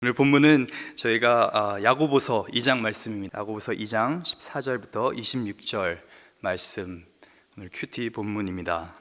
오늘 본문은 저희가 야고보서 2장 말씀입니다. 야고보서 2장 14절부터 26절 말씀, 오늘 큐티 본문입니다.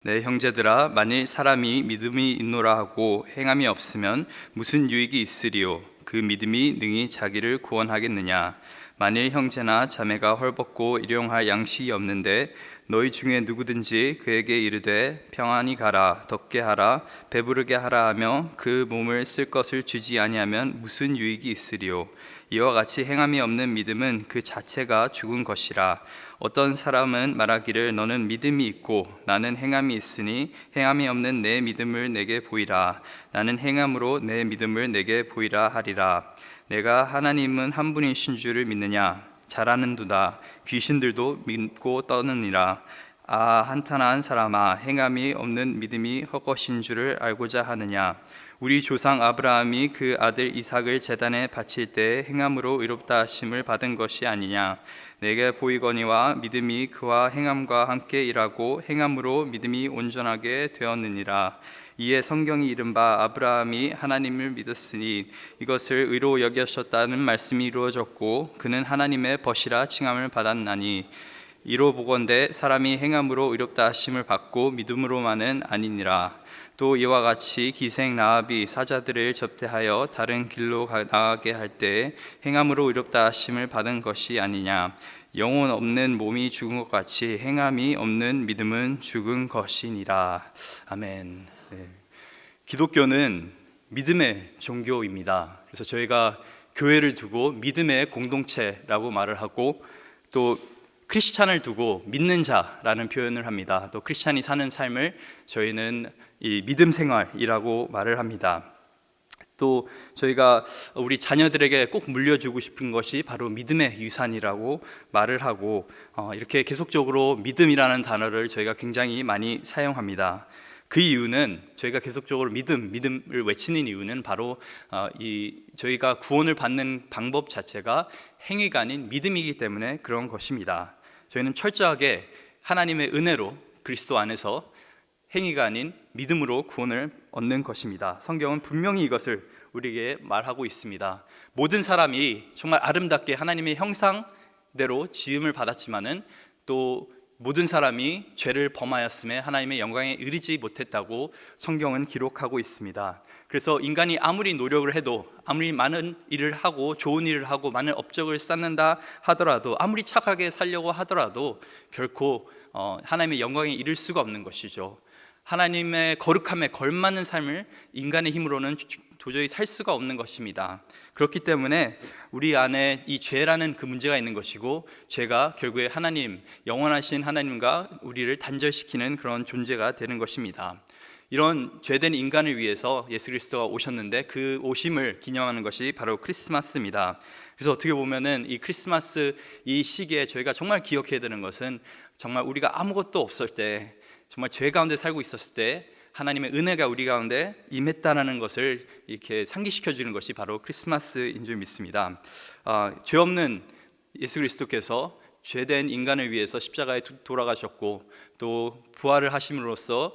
내 형제들아, 만일 사람이 믿음이 있노라 하고 행함이 없으면 무슨 유익이 있으리요? 그 믿음이 능히 자기를 구원하겠느냐? 만일 형제나 자매가 헐벗고 일용할 양식이 없는데 너희 중에 누구든지 그에게 이르되 평안히 가라, 덥게 하라, 배부르게 하라 하며 그 몸을 쓸 것을 주지 아니하면 무슨 유익이 있으리요? 이와 같이 행함이 없는 믿음은 그 자체가 죽은 것이라. 어떤 사람은 말하기를 너는 믿음이 있고 나는 행함이 있으니 행함이 없는 내 믿음을 내게 보이라. 나는 행함으로 내 믿음을 내게 보이라 하리라. 내가 하나님은 한 분이신 줄을 믿느냐? 잘하는도다. 귀신들도 믿고 떠느니라. 한탄한 사람아, 행함이 없는 믿음이 헛것인 줄을 알고자 하느냐? 우리 조상 아브라함이 그 아들 이삭을 제단에 바칠 때 행함으로 의롭다 하심을 받은 것이 아니냐? 내게 보이거니와 믿음이 그와 행함과 함께 일하고 행함으로 믿음이 온전하게 되었느니라. 이에 성경이 이른 바 아브라함이 하나님을 믿었으니 이것을 의로 여기셨다는 말씀이 이루어졌고 그는 하나님의 벗이라 칭함을 받았나니, 이로 보건대 사람이 행함으로 의롭다 하심을 받고 믿음으로만은 아니니라. 또 이와 같이 기생 라합이 사자들을 접대하여 다른 길로 나가게 할 때 행함으로 의롭다 하심을 받은 것이 아니냐? 영혼 없는 몸이 죽은 것 같이 행함이 없는 믿음은 죽은 것이니라. 아멘. 네. 기독교는 믿음의 종교입니다. 그래서 저희가 교회를 두고 믿음의 공동체라고 말을 하고, 또 크리스찬을 두고 믿는 자라는 표현을 합니다. 또 크리스찬이 사는 삶을 저희는 이 믿음 생활이라고 말을 합니다. 또 저희가 우리 자녀들에게 꼭 물려주고 싶은 것이 바로 믿음의 유산이라고 말을 하고, 이렇게 계속적으로 믿음이라는 단어를 저희가 굉장히 많이 사용합니다. 그 이유는, 저희가 계속적으로 믿음을 외치는 이유는 바로 저희가 구원을 받는 방법 자체가 행위가 아닌 믿음이기 때문에 그런 것입니다. 저희는 철저하게 하나님의 은혜로 그리스도 안에서 행위가 아닌 믿음으로 구원을 얻는 것입니다. 성경은 분명히 이것을 우리에게 말하고 있습니다. 모든 사람이 정말 아름답게 하나님의 형상대로 지음을 받았지만은 또 모든 사람이 죄를 범하였음에 하나님의 영광에 이르지 못했다고 성경은 기록하고 있습니다. 그래서 인간이 아무리 노력을 해도, 아무리 많은 일을 하고 좋은 일을 하고 많은 업적을 쌓는다 하더라도, 아무리 착하게 살려고 하더라도 결코 하나님의 영광에 이를 수가 없는 것이죠. 하나님의 거룩함에 걸맞는 삶을 인간의 힘으로는 도저히 살 수가 없는 것입니다. 그렇기 때문에 우리 안에 이 죄라는 그 문제가 있는 것이고, 죄가 결국에 하나님, 영원하신 하나님과 우리를 단절시키는 그런 존재가 되는 것입니다. 이런 죄된 인간을 위해서 예수 그리스도가 오셨는데, 그 오심을 기념하는 것이 바로 크리스마스입니다. 그래서 어떻게 보면은 이 크리스마스 이 시기에 저희가 정말 기억해야 되는 것은, 정말 우리가 아무것도 없을 때, 정말 죄 가운데 살고 있었을 때 하나님의 은혜가 우리 가운데 임했다라는 것을 이렇게 상기시켜 주는 것이 바로 크리스마스인 줄 믿습니다. 죄 없는 예수 그리스도께서 죄된 인간을 위해서 십자가에 돌아가셨고, 또 부활을 하심으로써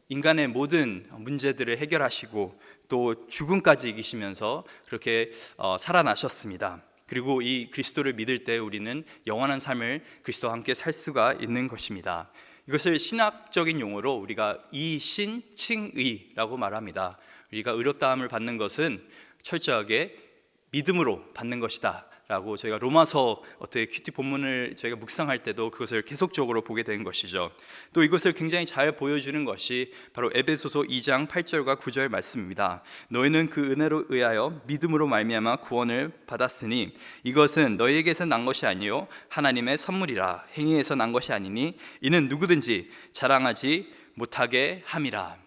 인간의 모든 문제들을 해결하시고 또 죽음까지 이기시면서 그렇게 살아나셨습니다. 그리고 이 그리스도를 믿을 때 우리는 영원한 삶을 그리스도와 함께 살 수가 있는 것입니다. 이것을 신학적인 용어로 우리가 이신칭의라고 말합니다. 우리가 의롭다함을 받는 것은 철저하게 믿음으로 받는 것이다 라고, 저희가 로마서 어떻게 큐티 본문을 저희가 묵상할 때도 그것을 계속적으로 보게 된 것이죠. 또 이것을 굉장히 잘 보여주는 것이 바로 에베소서 2장 8절과 9절 말씀입니다. 너희는 그 은혜로 의하여 믿음으로 말미암아 구원을 받았으니 이것은 너희에게서 난 것이 아니요 하나님의 선물이라. 행위에서 난 것이 아니니 이는 누구든지 자랑하지 못하게 함이라.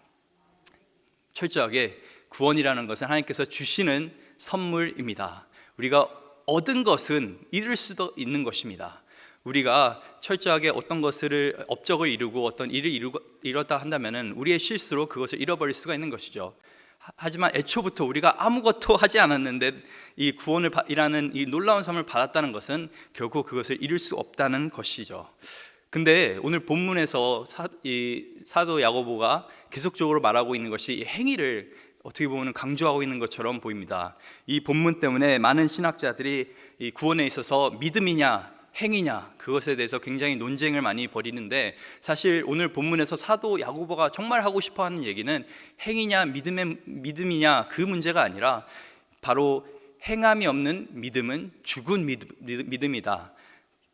철저하게 구원이라는 것은 하나님께서 주시는 선물입니다. 우리가 얻은 것은 잃을 수도 있는 것입니다. 우리가 철저하게 어떤 것을 업적을 이루고 어떤 일을 이뤘다 한다면 우리의 실수로 그것을 잃어버릴 수가 있는 것이죠. 하지만 애초부터 우리가 아무것도 하지 않았는데 이 구원이라는 이 놀라운 선물을 받았다는 것은 결코 그것을 잃을 수 없다는 것이죠. 근데 오늘 본문에서 사도 야고보가 계속적으로 말하고 있는 것이 이 행위를 어떻게 보면 강조하고 있는 것처럼 보입니다. 이 본문 때문에 많은 신학자들이 이 구원에 있어서 믿음이냐 행위냐 그것에 대해서 굉장히 논쟁을 많이 벌이는데, 사실 오늘 본문에서 사도 야고보가 정말 하고 싶어하는 얘기는 행위냐 믿음이냐 그 문제가 아니라 바로 행함이 없는 믿음은 죽은 믿음이다.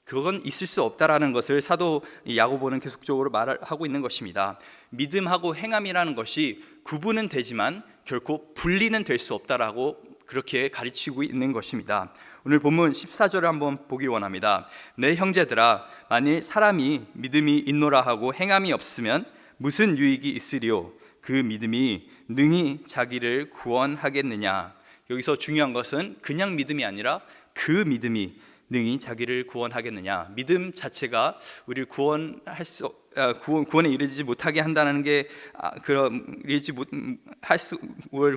그건 있을 수 없다라는 것을 사도 야고보는 계속적으로 말하고 있는 것입니다. 믿음하고 행함이라는 것이 구분은 되지만 결코 분리는 될 수 없다라고 그렇게 가르치고 있는 것입니다. 오늘 본문 14절을 한번 보기 원합니다. 내 형제들아, 만일 사람이 믿음이 있노라 하고 행함이 없으면 무슨 유익이 있으리요? 그 믿음이 능히 자기를 구원하겠느냐? 여기서 중요한 것은 그냥 믿음이 아니라 그 믿음이 능히 자기를 구원하겠느냐. 믿음 자체가 우리를 구원에 이르지 못하게 한다는 게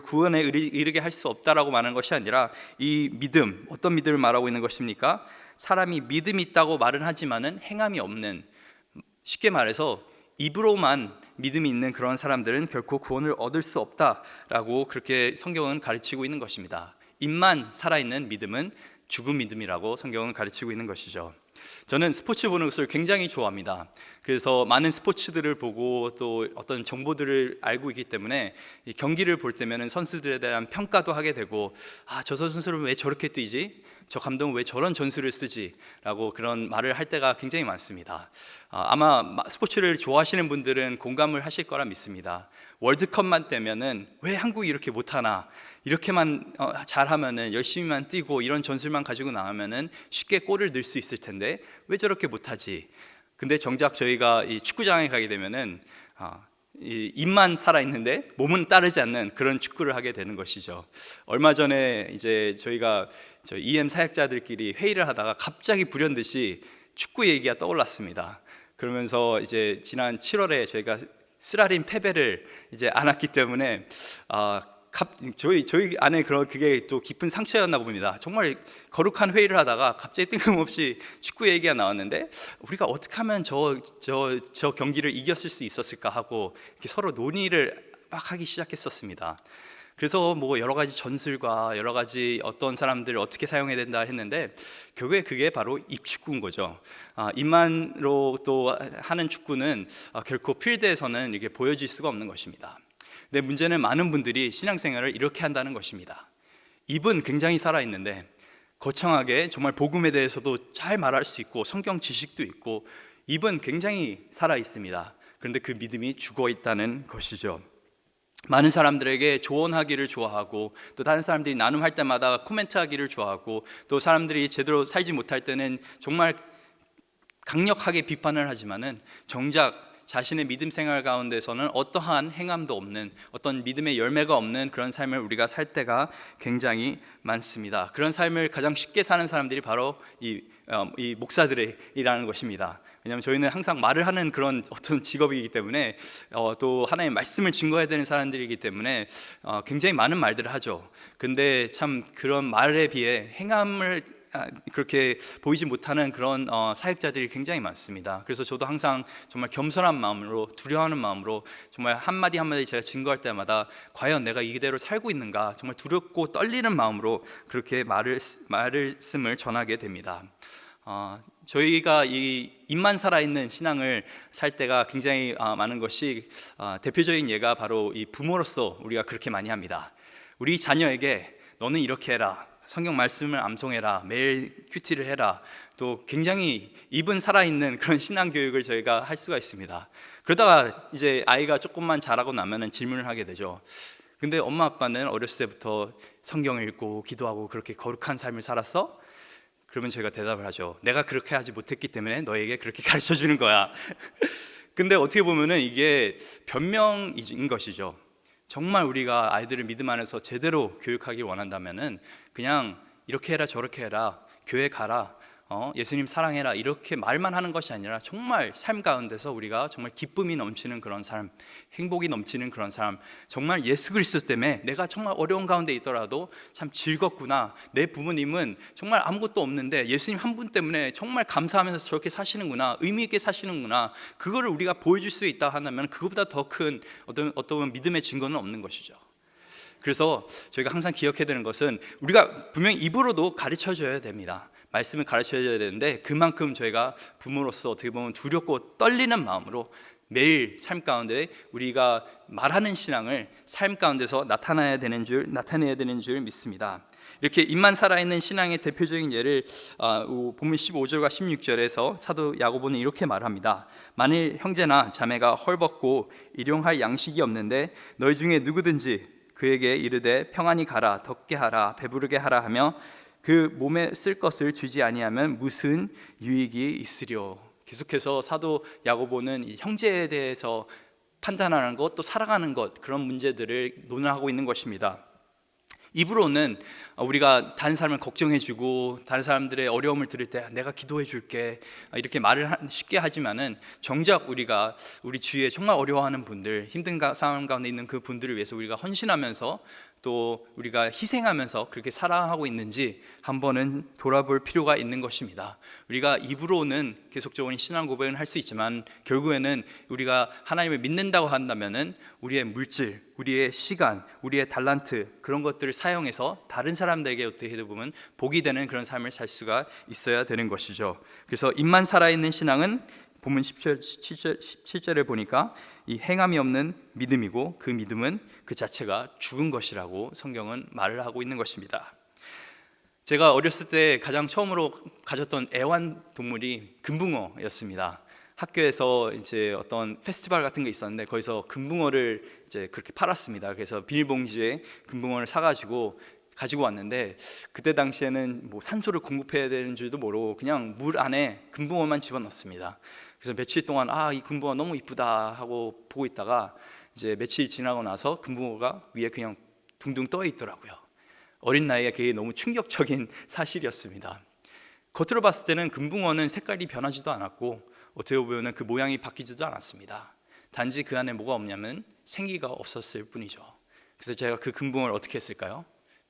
구원에 이르게 할 수 없다라고 말하는 것이 아니라, 이 믿음, 어떤 믿음을 말하고 있는 것입니까? 사람이 믿음이 있다고 말은 하지만은 행함이 없는, 쉽게 말해서 입으로만 믿음이 있는 그런 사람들은 결코 구원을 얻을 수 없다라고 그렇게 성경은 가르치고 있는 것입니다. 입만 살아있는 믿음은 죽은 믿음이라고 성경은 가르치고 있는 것이죠. 저는 스포츠 보는 것을 굉장히 좋아합니다. 그래서 많은 스포츠들을 보고 또 어떤 정보들을 알고 있기 때문에 이 경기를 볼 때면 선수들에 대한 평가도 하게 되고, 저 선수는 왜 저렇게 뛰지? 저 감독은 왜 저런 전술을 쓰지? 라고 그런 말을 할 때가 굉장히 많습니다. 아마 스포츠를 좋아하시는 분들은 공감을 하실 거라 믿습니다. 월드컵만 되면은 왜 한국이 이렇게 못하나, 이렇게만 잘하면은, 열심히만 뛰고 이런 전술만 가지고 나오면은 쉽게 골을 넣을 수 있을 텐데 왜 저렇게 못하지? 근데 정작 저희가 이 축구장에 가게 되면은 이 입만 살아있는데 몸은 따르지 않는 그런 축구를 하게 되는 것이죠. 얼마 전에 이제 저희가 EM 사역자들끼리 회의를 하다가 갑자기 불현듯이 축구 얘기가 떠올랐습니다. 그러면서 이제 지난 7월에 저희가 쓰라린 패배를 이제 안았기 때문에 저희 안에 그게 또 깊은 상처였나 봅니다. 정말 거룩한 회의를 하다가 갑자기 뜬금없이 축구 얘기가 나왔는데, 우리가 어떻게 하면 저 경기를 이겼을 수 있었을까 하고 이렇게 서로 논의를 막 하기 시작했었습니다. 그래서 뭐 여러 가지 전술과 여러 가지 어떤 사람들을 어떻게 사용해야 된다 했는데, 결국에 그게 바로 입축구인 거죠. 입만으로 또 하는 축구는 결코 필드에서는 이게 보여질 수가 없는 것입니다. 근데 문제는 많은 분들이 신앙생활을 이렇게 한다는 것입니다. 입은 굉장히 살아있는데 거창하게 정말 복음에 대해서도 잘 말할 수 있고 성경 지식도 있고 입은 굉장히 살아있습니다. 그런데 그 믿음이 죽어있다는 것이죠. 많은 사람들에게 조언하기를 좋아하고, 또 다른 사람들이 나눔할 때마다 코멘트하기를 좋아하고, 또 사람들이 제대로 살지 못할 때는 정말 강력하게 비판을 하지만은 정작 자신의 믿음 생활 가운데서는 어떠한 행함도 없는, 어떤 믿음의 열매가 없는 그런 삶을 우리가 살 때가 굉장히 많습니다. 그런 삶을 가장 쉽게 사는 사람들이 바로 이 목사들이라는 것입니다. 왜냐하면 저희는 항상 말을 하는 그런 어떤 직업이기 때문에, 또 하나님의 말씀을 증거해야 되는 사람들이기 때문에 굉장히 많은 말들을 하죠. 근데 참 그런 말에 비해 행함을 그렇게 보이지 못하는 그런 사역자들이 굉장히 많습니다. 그래서 저도 항상 정말 겸손한 마음으로, 두려워하는 마음으로 정말 한마디 한마디 제가 증거할 때마다 과연 내가 이대로 살고 있는가, 정말 두렵고 떨리는 마음으로 그렇게 말씀을 전하게 됩니다. 저희가 이 입만 살아있는 신앙을 살 때가 굉장히 많은 것이, 대표적인 예가 바로 이 부모로서 우리가 그렇게 많이 합니다. 우리 자녀에게 너는 이렇게 해라, 성경 말씀을 암송해라, 매일 큐티를 해라, 또 굉장히 입은 살아있는 그런 신앙 교육을 저희가 할 수가 있습니다. 그러다가 이제 아이가 조금만 자라고 나면은 질문을 하게 되죠. 근데 엄마 아빠는 어렸을 때부터 성경을 읽고 기도하고 그렇게 거룩한 삶을 살았어? 그러면 저희가 대답을 하죠. 내가 그렇게 하지 못했기 때문에 너에게 그렇게 가르쳐 주는 거야. 근데 어떻게 보면은 이게 변명인 것이죠. 정말 우리가 아이들을 믿음 안에서 제대로 교육하길 원한다면은 그냥 이렇게 해라 저렇게 해라, 교회 가라, 예수님 사랑해라 이렇게 말만 하는 것이 아니라 정말 삶 가운데서 우리가 정말 기쁨이 넘치는 그런 삶, 행복이 넘치는 그런 삶, 정말 예수 그리스도 때문에 내가 정말 어려운 가운데 있더라도 참 즐겁구나, 내 부모님은 정말 아무것도 없는데 예수님 한 분 때문에 정말 감사하면서 저렇게 사시는구나, 의미 있게 사시는구나, 그거를 우리가 보여줄 수 있다 하면 그것보다 더 큰 어떤 믿음의 증거는 없는 것이죠. 그래서 저희가 항상 기억해야 되는 것은 우리가 분명히 입으로도 가르쳐줘야 됩니다. 말씀을 가르쳐줘야 되는데 그만큼 저희가 부모로서 어떻게 보면 두렵고 떨리는 마음으로 매일 삶 가운데 우리가 말하는 신앙을 삶 가운데서 나타내야 되는 줄 믿습니다. 이렇게 입만 살아있는 신앙의 대표적인 예를 본문 15절과 16절에서 사도 야고보는 이렇게 말합니다. 만일 형제나 자매가 헐벗고 일용할 양식이 없는데 너희 중에 누구든지 그에게 이르되 평안히 가라, 덥게 하라, 배부르게 하라 하며 그 몸에 쓸 것을 주지 아니하면 무슨 유익이 있으리요. 계속해서 사도 야고보는 이 형제에 대해서 판단하는 것, 또 살아가는 것, 그런 문제들을 논하고 있는 것입니다. 입으로는 우리가 다른 사람을 걱정해주고 다른 사람들의 어려움을 들을 때 내가 기도해줄게 이렇게 말을 쉽게 하지만은 정작 우리가 우리 주위에 정말 어려워하는 분들, 힘든 상황 가운데 있는 그 분들을 위해서 우리가 헌신하면서 또 우리가 희생하면서 그렇게 사랑하고 있는지 한번은 돌아볼 필요가 있는 것입니다. 우리가 입으로는 계속적인 신앙 고백을 할 수 있지만 결국에는 우리가 하나님을 믿는다고 한다면은 우리의 물질, 우리의 시간, 우리의 달란트 그런 것들을 사용해서 다른 사람들에게 어떻게 보면 복이 되는 그런 삶을 살 수가 있어야 되는 것이죠. 그래서 입만 살아있는 신앙은 본문 17절에 보니까 이 행함이 없는 믿음이고 그 믿음은 그 자체가 죽은 것이라고 성경은 말을 하고 있는 것입니다. 제가 어렸을 때 가장 처음으로 가졌던 애완동물이 금붕어였습니다. 학교에서 이제 어떤 페스티벌 같은 게 있었는데 거기서 금붕어를 이제 그렇게 팔았습니다. 그래서 비닐봉지에 금붕어를 사가지고 가지고 왔는데 그때 당시에는 뭐 산소를 공급해야 되는 줄도 모르고 그냥 물 안에 금붕어만 집어넣습니다. 그래서 며칠 동안 이 금붕어 너무 이쁘다 하고 보고 있다가 이제 며칠 지나고 나서 금붕어가 위에 그냥 둥둥 떠 있더라고요. 어린 나이에 그게 너무 충격적인 사실이었습니다. 겉으로 봤을 때는 금붕어는 색깔이 변하지도 않았고 어떻게 보면 그 모양이 바뀌지도 않았습니다. 단지 그 안에 뭐가 없냐면 생기가 없었을 뿐이죠. 그래서 제가 그 금붕어를 어떻게 했을까요?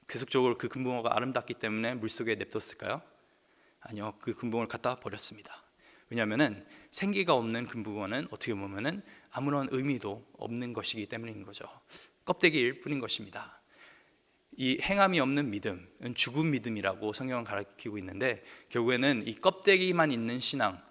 계속적으로 그 금붕어가 아름답기 때문에 물속에 냅뒀을까요? 아니요, 그 금붕어를 갖다 버렸습니다. 왜냐하면 생기가 없는 금붕어는 어떻게 보면 아무런 의미도 없는 것이기 때문인 거죠. 껍데기일 뿐인 것입니다. 이 행함이 없는 믿음은 죽은 믿음이라고 성경은 가르치고 있는데 결국에는 이 껍데기만 있는 신앙,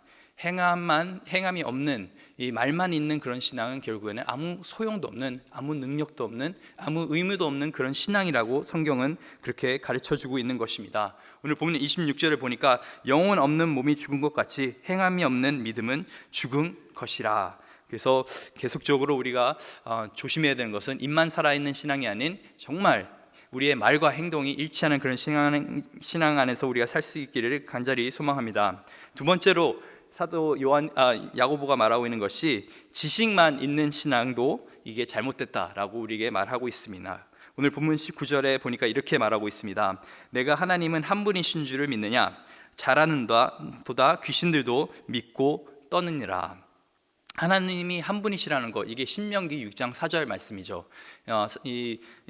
행함이 없는 이 말만 있는 그런 신앙은 결국에는 아무 소용도 없는, 아무 능력도 없는, 아무 의무도 없는 그런 신앙이라고 성경은 그렇게 가르쳐주고 있는 것입니다. 오늘 보면 26절을 보니까 영혼 없는 몸이 죽은 것 같이 행함이 없는 믿음은 죽은 것이라. 그래서 계속적으로 우리가 조심해야 되는 것은 입만 살아있는 신앙이 아닌 정말 우리의 말과 행동이 일치하는 그런 신앙 안에서 우리가 살 수 있기를 간절히 소망합니다. 두 번째로 사도 야고보가 말하고 있는 것이 지식만 있는 신앙도 이게 잘못됐다라고 우리에게 말하고 있습니다. 오늘 본문 19절에 보니까 이렇게 말하고 있습니다. 내가 하나님은 한 분이신 줄을 믿느냐? 잘하는 도다 귀신들도 믿고 떠느니라. 하나님이 한 분이시라는 것, 이게 신명기 6장 4절 말씀이죠.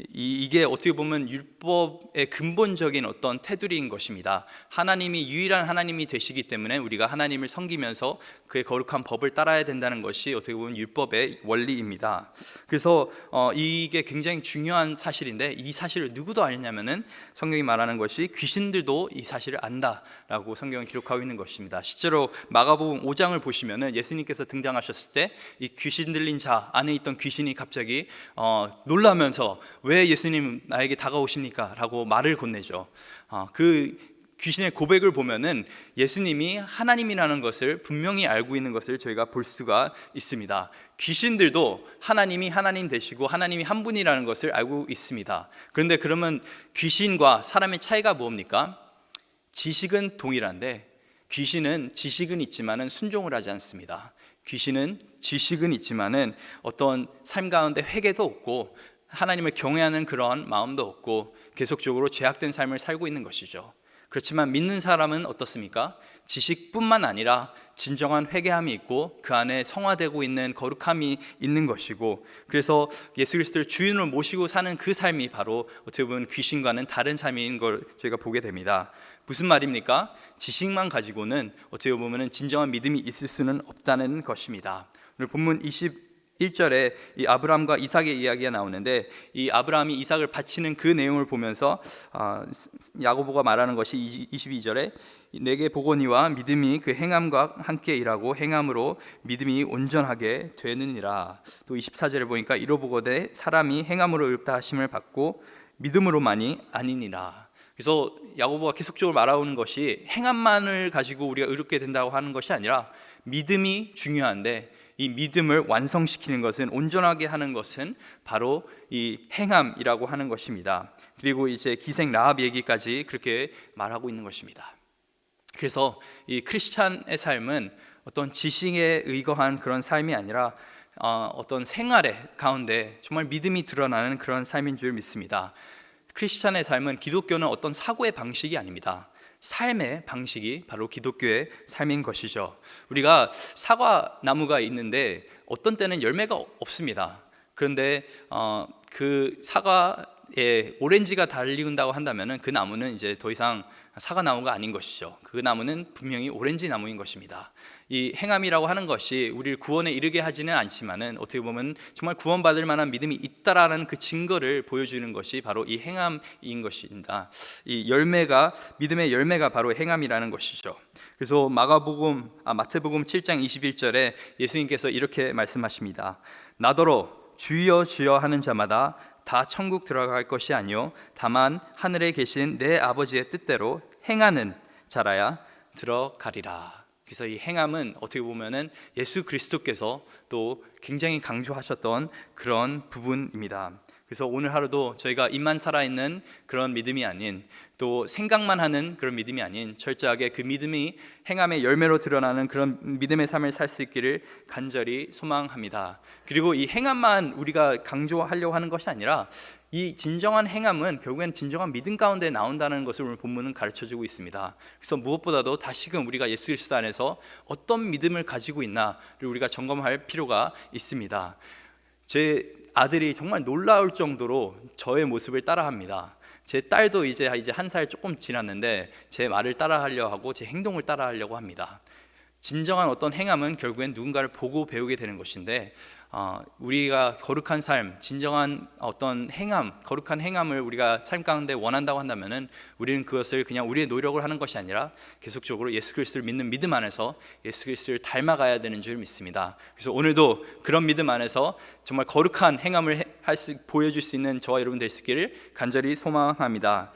이게 어떻게 보면 율법의 근본적인 어떤 테두리인 것입니다. 하나님이 유일한 하나님이 되시기 때문에 우리가 하나님을 섬기면서 그의 거룩한 법을 따라야 된다는 것이 어떻게 보면 율법의 원리입니다. 그래서 이게 굉장히 중요한 사실인데 이 사실을 누구도 아냐면은 성경이 말하는 것이 귀신들도 이 사실을 안다라고 성경은 기록하고 있는 것입니다. 실제로 마가복음 5장을 보시면은 예수님께서 등장하셨을 때 이 귀신 들린 자 안에 있던 귀신이 갑자기 놀라면서 왜 예수님 나에게 다가오십니까? 라고 말을 건네죠. 그 귀신의 고백을 보면은 예수님이 하나님이라는 것을 분명히 알고 있는 것을 저희가 볼 수가 있습니다. 귀신들도 하나님이 하나님 되시고 하나님이 한 분이라는 것을 알고 있습니다. 그런데 그러면 귀신과 사람의 차이가 뭡니까? 지식은 동일한데 귀신은 지식은 있지만은 순종을 하지 않습니다. 귀신은 지식은 있지만은 어떤 삶 가운데 회개도 없고 하나님을 경외하는 그런 마음도 없고 계속적으로 죄악된 삶을 살고 있는 것이죠. 그렇지만 믿는 사람은 어떻습니까? 지식뿐만 아니라 진정한 회개함이 있고 그 안에 성화되고 있는 거룩함이 있는 것이고, 그래서 예수 그리스도를 주인으로 모시고 사는 그 삶이 바로 어떻게 보면 귀신과는 다른 삶인 걸 저희가 보게 됩니다. 무슨 말입니까? 지식만 가지고는 어떻게 보면 진정한 믿음이 있을 수는 없다는 것입니다. 오늘 본문 1절에 이 아브라함과 이삭의 이야기가 나오는데, 이 아브라함이 이삭을 바치는 그 내용을 보면서 야고보가 말하는 것이 22절에 내게 보거니와 믿음이 그 행함과 함께 일하고 행함으로 믿음이 온전하게 되느니라. 또 24절에 보니까 이로 보거대 사람이 행함으로 의롭다 하심을 받고 믿음으로만이 아니니라. 그래서 야고보가 계속적으로 말하는 것이 행함만을 가지고 우리가 의롭게 된다고 하는 것이 아니라 믿음이 중요한데, 이 믿음을 완성시키는 것은, 온전하게 하는 것은 바로 이 행함이라고 하는 것입니다. 그리고 이제 기생 라합 얘기까지 그렇게 말하고 있는 것입니다. 그래서 이 크리스찬의 삶은 어떤 지식에 의거한 그런 삶이 아니라 어떤 생활의 가운데 정말 믿음이 드러나는 그런 삶인 줄 믿습니다. 크리스찬의 삶은, 기독교는 어떤 사고의 방식이 아닙니다. 삶의 방식이 바로 기독교의 삶인 것이죠. 우리가 사과 나무가 있는데 어떤 때는 열매가 없습니다. 그런데 그 사과에 오렌지가 달리운다고 한다면 그 나무는 이제 더 이상 사과 나무가 아닌 것이죠. 그 나무는 분명히 오렌지 나무인 것입니다. 이 행함이라고 하는 것이 우리를 구원에 이르게 하지는 않지만은, 어떻게 보면 정말 구원받을 만한 믿음이 있다라는 그 증거를 보여주는 것이 바로 이 행함인 것입니다. 이 열매가, 믿음의 열매가 바로 행함이라는 것이죠. 그래서 마태복음 7장 21절에 예수님께서 이렇게 말씀하십니다. 나더러 주여 주여 하는 자마다 다 천국 들어갈 것이 아니요 다만 하늘에 계신 내 아버지의 뜻대로 행하는 자라야 들어가리라. 그래서 이 행함은 어떻게 보면은 예수 그리스도께서 또 굉장히 강조하셨던 그런 부분입니다. 그래서 오늘 하루도 저희가 입만 살아있는 그런 믿음이 아닌, 또 생각만 하는 그런 믿음이 아닌, 철저하게 그 믿음이 행함의 열매로 드러나는 그런 믿음의 삶을 살 수 있기를 간절히 소망합니다. 그리고 이 행함만 우리가 강조하려고 하는 것이 아니라, 이 진정한 행함은 결국엔 진정한 믿음 가운데 나온다는 것을 오늘 본문은 가르쳐주고 있습니다. 그래서 무엇보다도 다시금 우리가 예수 그리스도 안에서 어떤 믿음을 가지고 있나를 우리가 점검할 필요가 있습니다. 제 아들이 정말 놀라울 정도로 저의 모습을 따라합니다. 제 딸도 이제 한 살 조금 지났는데 제 말을 따라하려고 하고 제 행동을 따라하려고 합니다. 진정한 어떤 행함은 결국엔 누군가를 보고 배우게 되는 것인데, 우리가 거룩한 삶, 진정한 어떤 행함, 거룩한 행함을 우리가 삶 가운데 원한다고 한다면은, 우리는 그것을 그냥 우리의 노력을 하는 것이 아니라 계속적으로 예수 그리스도를 믿는 믿음 안에서 예수 그리스도를 닮아가야 되는 줄 믿습니다. 그래서 오늘도 그런 믿음 안에서 정말 거룩한 행함을 보여줄 수 있는 저와 여러분 될 수 있기를 간절히 소망합니다.